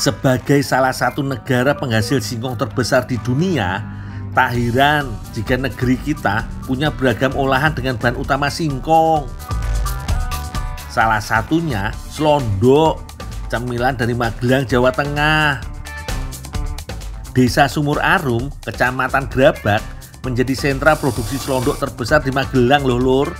Sebagai salah satu negara penghasil singkong terbesar di dunia, tak heran jika negeri kita punya beragam olahan dengan bahan utama singkong. Salah satunya selondok, cemilan dari Magelang, Jawa Tengah. Desa Sumur Arum, Kecamatan Grabak, menjadi sentra produksi selondok terbesar di Magelang loh lur.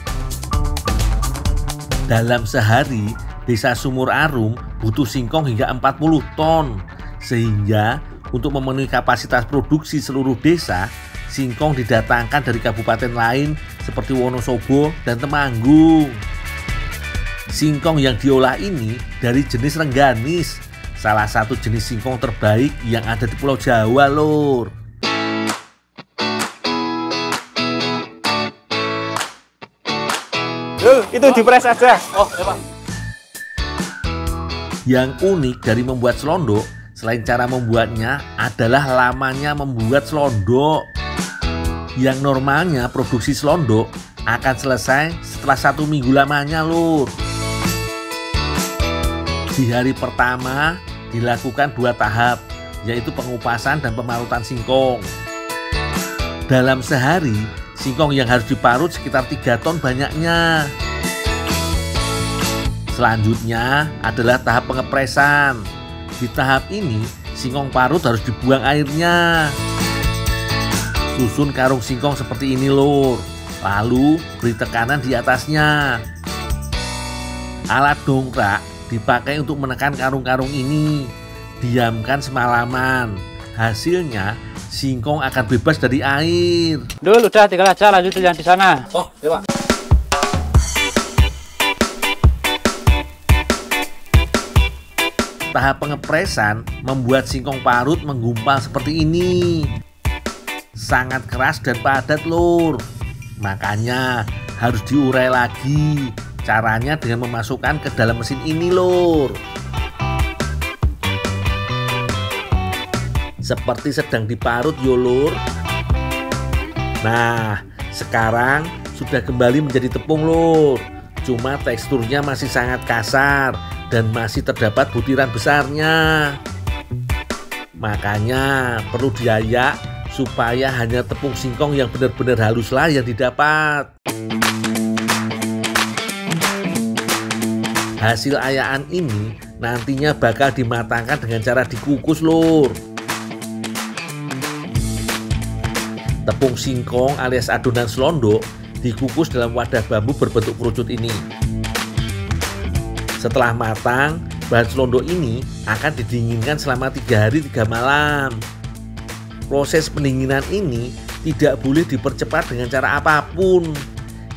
Dalam sehari, Desa Sumur Arum butuh singkong hingga 40 ton. Sehingga untuk memenuhi kapasitas produksi seluruh desa, singkong didatangkan dari kabupaten lain seperti Wonosobo dan Temanggung. Singkong yang diolah ini dari jenis Rengganis, salah satu jenis singkong terbaik yang ada di Pulau Jawa lur. Itu dipres aja. Oh, ya Pak. Yang unik dari membuat selondok, selain cara membuatnya adalah lamanya membuat selondok. Yang normalnya produksi selondok akan selesai setelah 1 minggu lamanya lur. Di hari pertama dilakukan 2 tahap, yaitu pengupasan dan pemarutan singkong. Dalam sehari, singkong yang harus diparut sekitar 3 ton banyaknya. Selanjutnya adalah tahap pengepresan. Di tahap ini, singkong parut harus dibuang airnya. Susun karung singkong seperti ini lur. Lalu beri tekanan di atasnya. Alat dongkrak dipakai untuk menekan karung-karung ini. Diamkan semalaman. Hasilnya, singkong akan bebas dari air. Dul, udah tinggal aja lanjut yang di sana. Oh, ya Pak. Tahap pengepresan membuat singkong parut menggumpal seperti ini. Sangat keras dan padat lur. Makanya harus diurai lagi. Caranya dengan memasukkan ke dalam mesin ini lur. Seperti sedang diparut yo lur. Nah, sekarang sudah kembali menjadi tepung lur. Cuma teksturnya masih sangat kasar dan masih terdapat butiran besarnya. Makanya perlu diayak supaya hanya tepung singkong yang benar-benar haluslah yang didapat. Hasil ayaan ini nantinya bakal dimatangkan dengan cara dikukus lur. Tepung singkong alias adonan selondok dikukus dalam wadah bambu berbentuk kerucut ini. Setelah matang, bahan selondok ini akan didinginkan selama 3 hari 3 malam. Proses pendinginan ini tidak boleh dipercepat dengan cara apapun.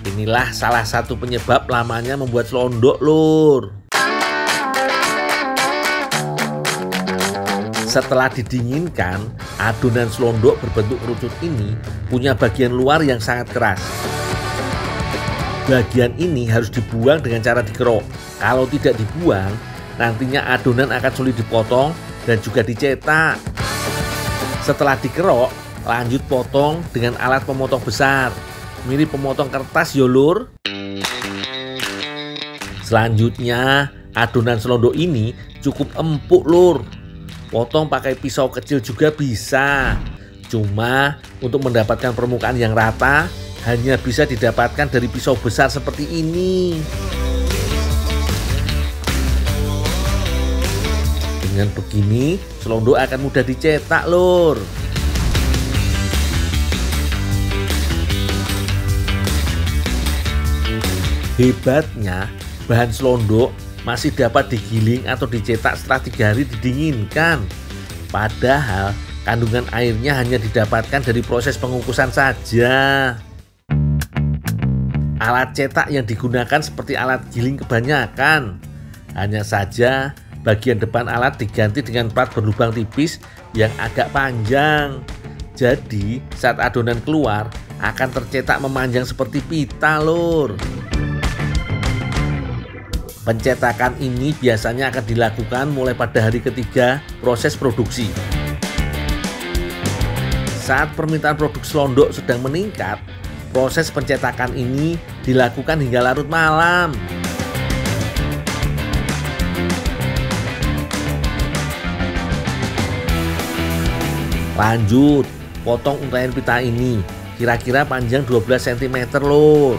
Inilah salah satu penyebab lamanya membuat selondok lur. Setelah didinginkan, adonan selondok berbentuk kerucut ini punya bagian luar yang sangat keras. Bagian ini harus dibuang dengan cara dikerok. Kalau tidak dibuang, nantinya adonan akan sulit dipotong dan juga dicetak. Setelah dikerok, lanjut potong dengan alat pemotong besar. Mirip pemotong kertas yo lur. Selanjutnya, adonan selondok ini cukup empuk lur. Potong pakai pisau kecil juga bisa. Cuma untuk mendapatkan permukaan yang rata hanya bisa didapatkan dari pisau besar seperti ini. Dengan begini, selondok akan mudah dicetak lur. Hebatnya, bahan selondok masih dapat digiling atau dicetak setelah 3 hari didinginkan. Padahal kandungan airnya hanya didapatkan dari proses pengukusan saja. Alat cetak yang digunakan seperti alat giling kebanyakan. Hanya saja bagian depan alat diganti dengan plat berlubang tipis yang agak panjang. Jadi saat adonan keluar akan tercetak memanjang seperti pita lur. Pencetakan ini biasanya akan dilakukan mulai pada hari ketiga proses produksi. Saat permintaan produk selondok sedang meningkat, proses pencetakan ini dilakukan hingga larut malam. Lanjut, potong untaian pita ini, kira-kira panjang 12 cm lur.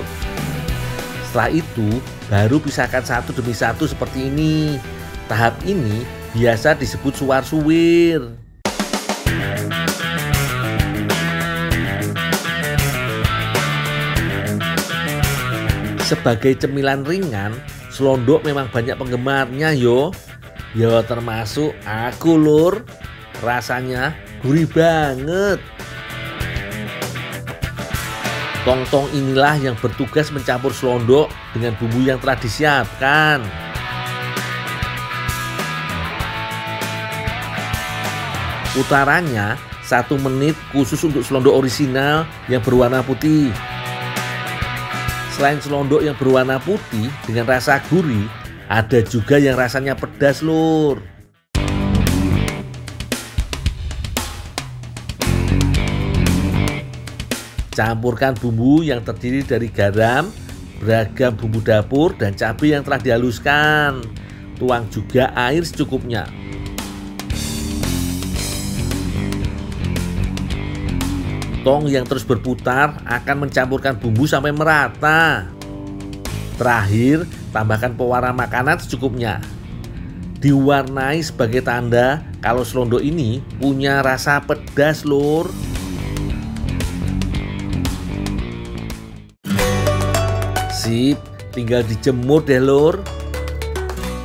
Setelah itu, baru pisahkan satu demi satu seperti ini. Tahap ini biasa disebut suwar-suwir. Sebagai cemilan ringan, selondok memang banyak penggemarnya yo. Yo termasuk aku lur. Rasanya gurih banget. Tong-tong inilah yang bertugas mencampur selondok dengan bumbu yang telah disiapkan. Putarannya 1 menit khusus untuk selondok orisinal yang berwarna putih. Selain selondok yang berwarna putih dengan rasa gurih, ada juga yang rasanya pedas lur. Campurkan bumbu yang terdiri dari garam, beragam bumbu dapur, dan cabai yang telah dihaluskan. Tuang juga air secukupnya. Tong yang terus berputar akan mencampurkan bumbu sampai merata. Terakhir, tambahkan pewarna makanan secukupnya. Diwarnai sebagai tanda kalau selondok ini punya rasa pedas lur. Sip, tinggal dijemur deh lur.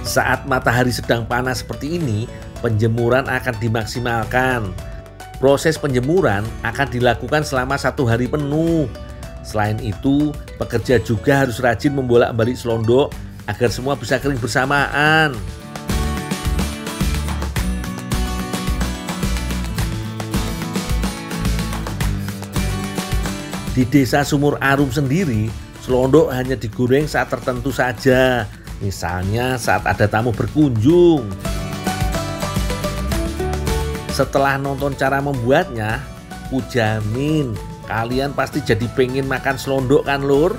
Saat matahari sedang panas seperti ini, penjemuran akan dimaksimalkan. Proses penjemuran akan dilakukan selama 1 hari penuh. Selain itu, pekerja juga harus rajin membolak-balik selondok agar semua bisa kering bersamaan. Di desa Sumur Arum sendiri, selondok hanya digoreng saat tertentu saja. Misalnya saat ada tamu berkunjung. Setelah nonton cara membuatnya, ku jamin kalian pasti jadi pengen makan selondok kan lur?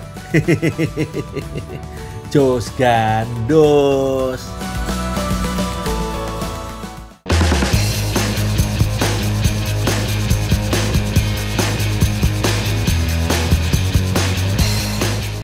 Jos gandos.